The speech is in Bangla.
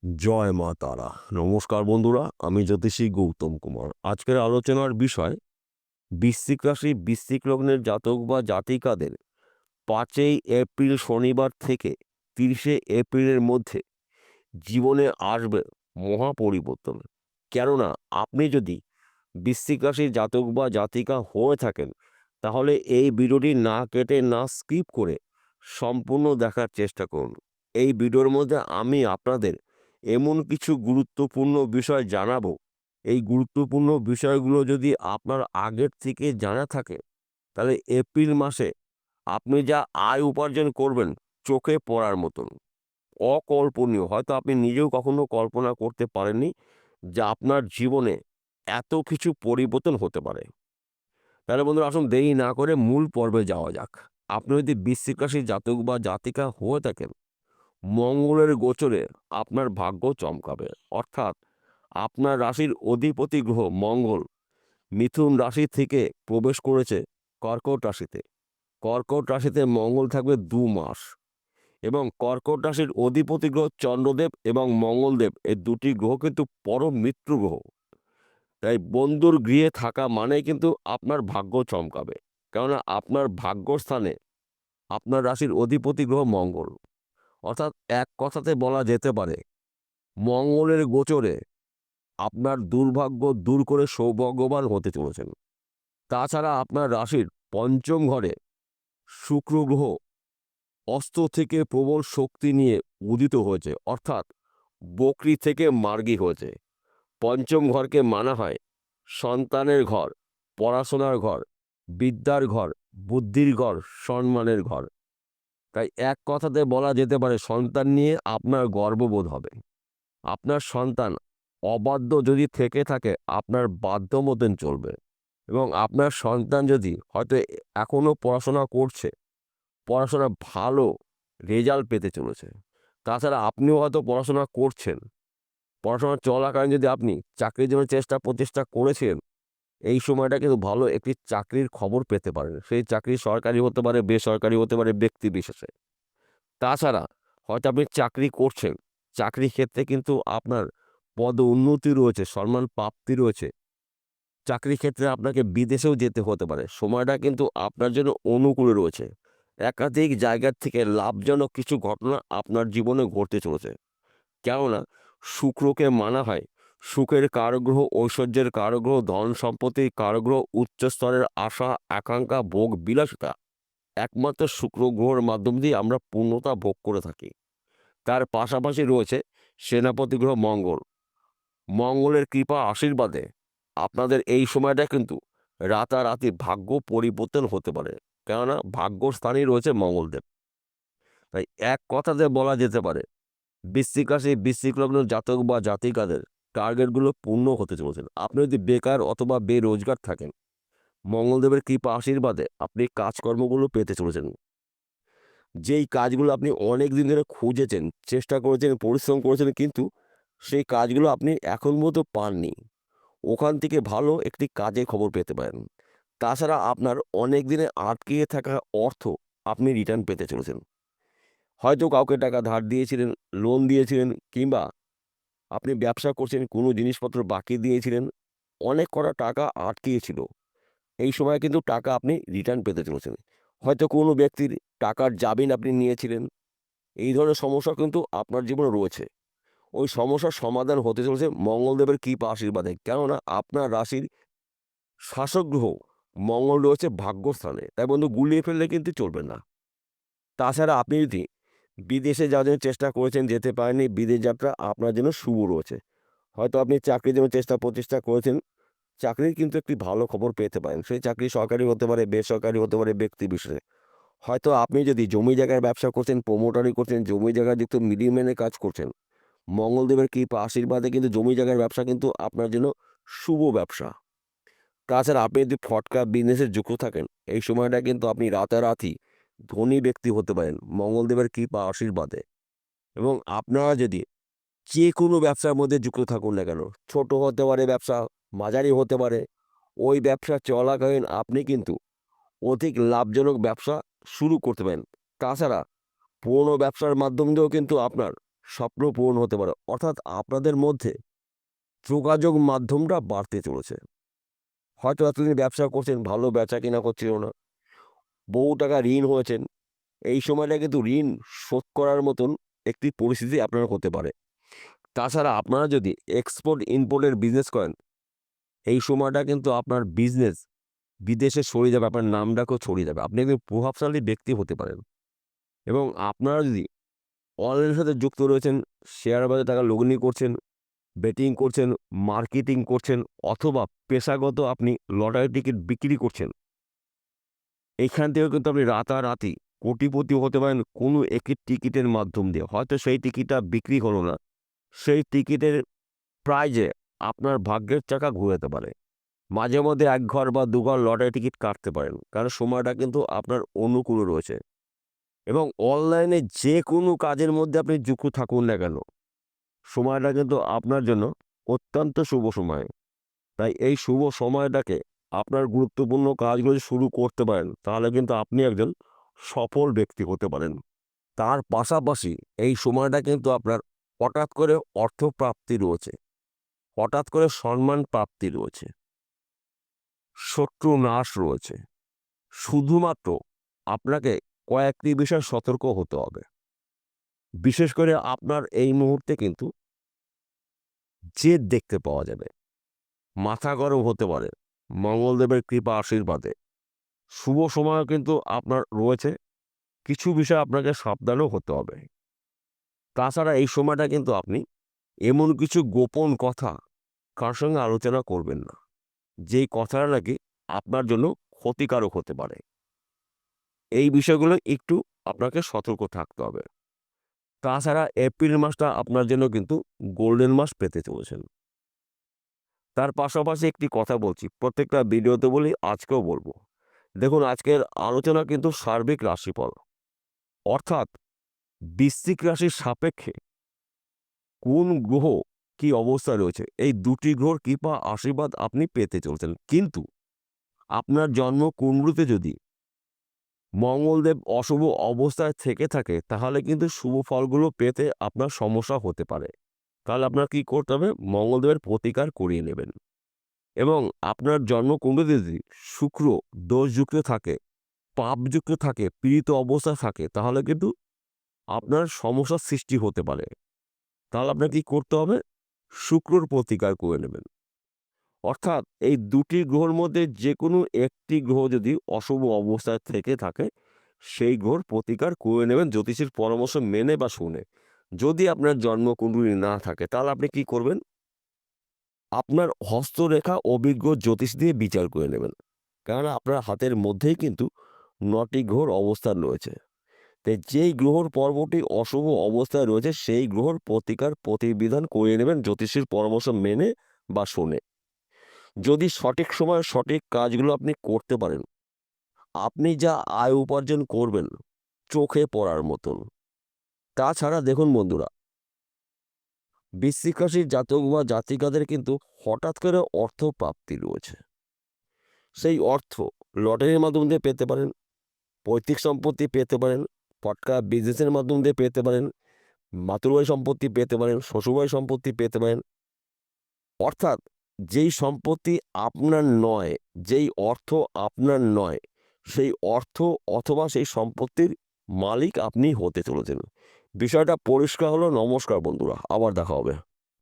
জয় মা তারা। নমস্কার বন্ধুরা, আমি জ্যোতিষী গৌতম কুমার। আজকের আলোচনার বিষয় বৃশ্চিক রাশি, বৃশ্চিক লগ্নের জাতক বা জাতিকাদের 5 এপ্রিল শনিবার থেকে 30 এপ্রিলের মধ্যে জীবনে আসবে মহা পরিবর্তন। কেননা আপনি যদি বৃশ্চিক রাশির জাতক বা জাতিকা হয়ে থাকেন, তাহলে এই ভিডিওটি না কেটে না স্কিপ করে সম্পূর্ণ দেখার চেষ্টা করুন। এই ভিডিওর মধ্যে আমি আপনাদের এমন কিছু গুরুত্বপূর্ণ বিষয় জানাবো, এই গুরুত্বপূর্ণ বিষয়গুলো যদি আপনার আগের থেকে জানা থাকে, তাহলে এপ্রিল মাসে আপনি যা আয় উপার্জন করবেন চোখে পড়ার মতন, অকল্পনীয়। হয়তো আপনি নিজেও কখনো কল্পনা করতে পারেননি যে আপনার জীবনে এত কিছু পরিবর্তন হতে পারে। তাহলে বন্ধুরা, আসুন দেরি না করে মূল পর্বে যাওয়া যাক। আপনি যদি বৃশ্চিক রাশির জাতক বা জাতিকা হয়ে থাকেন, মঙ্গলের গোচরে আপনার ভাগ্য চমকাবে। অর্থাৎ আপনার রাশির অধিপতি গ্রহ মঙ্গল মিথুন রাশি থেকে প্রবেশ করেছে কর্কট রাশিতে। কর্কট রাশিতে মঙ্গল থাকবে 2 মাস, এবং কর্কট রাশির অধিপতি গ্রহ চন্দ্রদেব এবং মঙ্গলদেব, এই দুটি গ্রহ কিন্তু পরম মিত্র গ্রহ। তাই বন্ধুর গৃহে থাকা মানে কিন্তু আপনার ভাগ্য চমকাবে, কেননা আপনার ভাগ্যস্থানে আপনার রাশির অধিপতি গ্রহ মঙ্গল। অর্থাৎ এক কথাতে বলা যেতে পারে, মঙ্গলের গোচরে আপনার দুর্ভাগ্য দূর করে সৌভাগ্যবান হতে চলেছেন। তাছাড়া আপনার রাশির পঞ্চম ঘরে শুক্র গ্রহ অস্ত থেকে প্রবল শক্তি নিয়ে উদিত হয়েছে, অর্থাৎ বকরি থেকে মার্গী হয়েছে। পঞ্চম ঘরকে মানা হয় সন্তানের ঘর, পড়াশোনার ঘর, বিদ্যার ঘর, বুদ্ধির ঘর, সম্মানের ঘর। তাই এক কথাতে বলা যেতে পারে, সন্তান নিয়ে আপনার গর্ববোধ হবে। আপনার সন্তান অবাধ্য যদি থেকে থাকে, আপনার বাধ্য মতন চলবে। এবং আপনার সন্তান যদি হয়তো এখনও পড়াশোনা করছে, পড়াশোনা ভালো রেজাল্ট পেতে চলেছে। তাছাড়া আপনিও হয়তো পড়াশোনা করছেন, পড়াশোনা চলাকালীন যদি আপনি চাকরির জন্য চেষ্টা প্রচেষ্টা করেছেন, এই সময়টা কিন্তু ভালো একটি চাকরির খবর পেতে পারেন। সেই চাকরি সরকারি হতে পারে, বেসরকারি হতে পারে, ব্যক্তি বিশেষে। তাছাড়া হয়তো আপনি চাকরি করছেন, চাকরি ক্ষেত্রে কিন্তু আপনার পদ উন্নতি রয়েছে, সম্মান প্রাপ্তি রয়েছে। চাকরি ক্ষেত্রে আপনাকে বিদেশেও যেতে হতে পারে। সময়টা কিন্তু আপনার জন্য অনুকূলে রয়েছে। একাধিক জায়গার থেকে লাভজনক কিছু ঘটনা আপনার জীবনে ঘটতে চলেছে। কেননা শুক্রকে মানা হয় সুখের কারগ্রহ, ঐশ্বর্যের কারগ্রহ, ধন সম্পত্তির কারগ্রহ, উচ্চস্তরের আশা আকাঙ্ক্ষা, ভোগ বিলাসিতা একমাত্র শুক্র গ্রহের মাধ্যম দিয়ে আমরা পূর্ণতা ভোগ করে থাকি। তার পাশাপাশি রয়েছে সেনাপতি গ্রহ মঙ্গল। মঙ্গলের কৃপা আশীর্বাদে আপনাদের এই সময়টা কিন্তু রাতারাতি ভাগ্য পরিবর্তন হতে পারে, কেননা ভাগ্যস্থানেই রয়েছে মঙ্গলদেব। তাই এক কথাতে বলা যেতে পারে, বৃশ্চিক রাশি, বৃশ্চিক লগ্ন জাতক বা জাতিকাদের টার্গেটগুলো পূর্ণ হতে চলেছে। আপনি যদি বেকার অথবা বেরোজগার থাকেন, মঙ্গলদেবের কৃপা আশীর্বাদে আপনি কাজকর্মগুলো পেতে চলেছেন। যেই কাজগুলো আপনি অনেক দিন ধরে খুঁজেছেন, চেষ্টা করেছেন, পরিশ্রম করেছেন, কিন্তু সেই কাজগুলো আপনি এখন পর্যন্ত পাননি, ওখান থেকে ভালো একটি কাজের খবর পেতে পারেন। তাছাড়া আপনার অনেক দিনে আটকে থাকা অর্থ আপনি রিটার্ন পেতে চলেছেন। হয়তো কাউকে টাকা ধার দিয়েছিলেন, লোন দিয়েছিলেন, কিংবা আপনি ব্যবসা করছেন, কোনো জিনিসপত্র বাকি দিয়েছিলেন, অনেক কটা টাকা আটকিয়েছিল। এই সময় কিন্তু টাকা আপনি রিটার্ন পেতে চলেছেন। হয়তো কোনো ব্যক্তির টাকার জামিন আপনি নিয়েছিলেন। এই ধরনের সমস্যা কিন্তু আপনার জীবনে রয়েছে। ওই সমস্যার সমাধান হতে চলেছে মঙ্গলদেবের কৃপা আশীর্বাদে, কেননা আপনার রাশির শাসক গ্রহ মঙ্গল রয়েছে ভাগ্যস্থানে। তাই বন্ধু, গুলিয়ে ফেললে কিন্তু চলবে না। তাছাড়া আপনি যদি বিদেশে যাওয়ার জন্য চেষ্টা করেছেন, যেতে পারেননি, বিদেশ যাত্রা আপনার জন্য শুভ রয়েছে। হয়তো আপনি চাকরির জন্য চেষ্টা প্রচেষ্টা করেছেন, চাকরির কিন্তু একটি ভালো খবর পেতে পারেন। সেই চাকরি সরকারি হতে পারে, বেসরকারি হতে পারে, ব্যক্তি বিশেষে। হয়তো আপনি যদি জমি জায়গার ব্যবসা করছেন, প্রমোটারি করছেন, জমি জায়গা যুক্ত মিডিলম্যানের কাজ করছেন, মঙ্গলদেবের কৃপা আশীর্বাদে কিন্তু জমি জায়গার ব্যবসা কিন্তু আপনার জন্য শুভ ব্যবসা। তাছাড়া আপনি যদি ফটকা বিজনেসে যুক্ত থাকেন, এই সময়টা কিন্তু আপনি রাতারাতি ধনী ব্যক্তি হতে পারেন মঙ্গলদেবের কৃপা আশীর্বাদে। এবং আপনারা যদি যে কোনো ব্যবসার মধ্যে যুক্ত থাকুন না কেন, ছোট হতে পারে ব্যবসা, মাঝারি হতে পারে, ওই ব্যবসা চলাকালীন আপনি কিন্তু অধিক লাভজনক ব্যবসা শুরু করতে পারেন। তাছাড়া পুরনো ব্যবসার মাধ্যম দিয়েও কিন্তু আপনার স্বপ্ন পূরণ হতে পারে। অর্থাৎ আপনাদের মধ্যে যোগাযোগ মাধ্যমটা বাড়তে চলেছে। হয়তো এতদিন ব্যবসা করছেন, ভালো বেচা কিনা করছিল না, বহু টাকা ঋণ হয়েছেন। এই সময়টা কিন্তু ঋণ শোধ করার মতন একটি পরিস্থিতি আপনার হতে পারে। তাছাড়া আপনারা যদি এক্সপোর্ট ইম্পোর্টের বিজনেস করেন, এই সময়টা কিন্তু আপনার বিজনেস বিদেশে ছড়িয়ে যাবে, আপনার নামডাকও ছড়িয়ে যাবে। আপনি একজন প্রভাবশালী ব্যক্তি হতে পারেন। এবং আপনারা যদি অনলাইনের সাথে যুক্ত রয়েছেন, শেয়ার বাজারে টাকা লগ্নি করছেন, বেটিং করছেন, মার্কেটিং করছেন, অথবা পেশাগত আপনি লটারি টিকিট বিক্রি করছেন, এইখান থেকেও কিন্তু আপনি রাতারাতি কোটিপতি হতে পারেন কোনো একটি টিকিটের মাধ্যম দিয়ে। হয়তো সেই টিকিটটা বিক্রি হলো না, সেই টিকিটের প্রাইজে আপনার ভাগ্যের চাকা ঘুরাতে পারে। মাঝে মধ্যে ১ ঘর বা ২ ঘর লটারি টিকিট কাটতে পারেন, কারণ সময়টা কিন্তু আপনার অনুকূলে রয়েছে। এবং অনলাইনে যে কোনো কাজের মধ্যে আপনি যুক্ত থাকুন না কেন, সময়টা কিন্তু আপনার জন্য অত্যন্ত শুভ সময়। তাই এই শুভ সময়টাকে আপনার গুরুত্বপূর্ণ কাজগুলো শুরু করতে পারেন, তাহলে কিন্তু আপনি একজন সফল ব্যক্তি হতে পারেন। তার পাশাপাশি এই সময়টা কিন্তু আপনার হঠাৎ করে অর্থপ্রাপ্তি রয়েছে, হঠাৎ করে সম্মান প্রাপ্তি রয়েছে, শত্রু নাশ রয়েছে। শুধুমাত্র আপনাকে কয়েকটি বিষয় সতর্ক হতে হবে। বিশেষ করে আপনার এই মুহূর্তে কিন্তু জেদ দেখতে পাওয়া যাবে, মাথা গরম হতে পারে মঙ্গলদেবের কৃপা আশীর্বাদে। শুভ সময়ও কিন্তু আপনার রয়েছে, কিছু বিষয় আপনাকে সাবধানও হতে হবে। তাছাড়া এই সময়টা কিন্তু আপনি এমন কিছু গোপন কথা কার সঙ্গে আলোচনা করবেন না, যেই কথাটা নাকি আপনার জন্য ক্ষতিকারক হতে পারে। এই বিষয়গুলো একটু আপনাকে সতর্ক থাকতে হবে। তাছাড়া এপ্রিল মাসটা আপনার জন্য কিন্তু গোল্ডেন মাস পেতে চলেছেন। তার পাশাপাশি একটি কথা বলছি, প্রত্যেকটা ভিডিওতে বলি, আজকেও বলবো। দেখুন, আজকের আলোচনা কিন্তু সার্বিক রাশিফল, অর্থাৎ বৃশ্চিক রাশির সাপেক্ষে কোন গ্রহ কি অবস্থায় রয়েছে, এই দুটি গ্রহর কৃপা আশীর্বাদ আপনি পেতে চলছেন। কিন্তু আপনার জন্ম কুণ্ডলিতে যদি মঙ্গলদেব অশুভ অবস্থায় থেকে থাকে, তাহলে কিন্তু শুভ ফলগুলো পেতে আপনার সমস্যা হতে পারে। তাহলে আপনার কি করতে হবে? মঙ্গলদেবের প্রতিকার করিয়ে নেবেন। এবং আপনার জন্মকুণ্ডলিতে যদি শুক্র দোষযুক্ত থাকে, পাপযুক্ত থাকে, পীড়িত অবস্থায় থাকে, তাহলে কিন্তু আপনার সমস্যার সৃষ্টি হতে পারে। তাহলে আপনার কি করতে হবে? শুক্রর প্রতিকার করে নেবেন। অর্থাৎ এই দুটি গ্রহের মধ্যে যে কোনো একটি গ্রহ যদি অশুভ অবস্থায় থেকে থাকে, সেই গ্রহর প্রতিকার করে নেবেন জ্যোতিষীর পরামর্শ মেনে বা শুনে। যদি আপনার জন্মকুণ্ডলী না থাকে, তাহলে আপনি কি করবেন? আপনার হস্তরেখা অভিজ্ঞ জ্যোতিষ দিয়ে বিচার করে নেবেন। কেননা আপনার হাতের মধ্যেই কিন্তু ৯টি গ্রহর অবস্থান রয়েছে। তাই যেই গ্রহর পর্বটি অশুভ অবস্থায় রয়েছে, সেই গ্রহর প্রতিকার প্রতিবিধান করে নেবেন জ্যোতিষীর পরামর্শ মেনে বা শুনে। যদি সঠিক সময়ে সঠিক কাজগুলো আপনি করতে পারেন, আপনি যা আয় উপার্জন করবেন চোখে পড়ার মতন। তাছাড়া দেখুন বন্ধুরা, বৃশ্চিক রাশির জাতক বা জাতিকাদের কিন্তু হঠাৎ করে অর্থ প্রাপ্তি রয়েছে। সেই অর্থ লটারির মাধ্যম দিয়ে পেতে পারেন, পৈতৃক সম্পত্তি পেতে পারেন, পটকা বিজনেসের মাধ্যম দিয়ে পেতে পারেন, মাতৃবাড়ি সম্পত্তি পেতে পারেন, শ্বশুরবাড়ি সম্পত্তি পেতে পারেন। অর্থাৎ যেই সম্পত্তি আপনার নয়, যেই অর্থ আপনার নয়, সেই অর্থ অথবা সেই সম্পত্তির মালিক আপনি হতে চলেছেন। বিষয়টা পরিষ্কার হলো। নমস্কার বন্ধুরা, আবার দেখা হবে।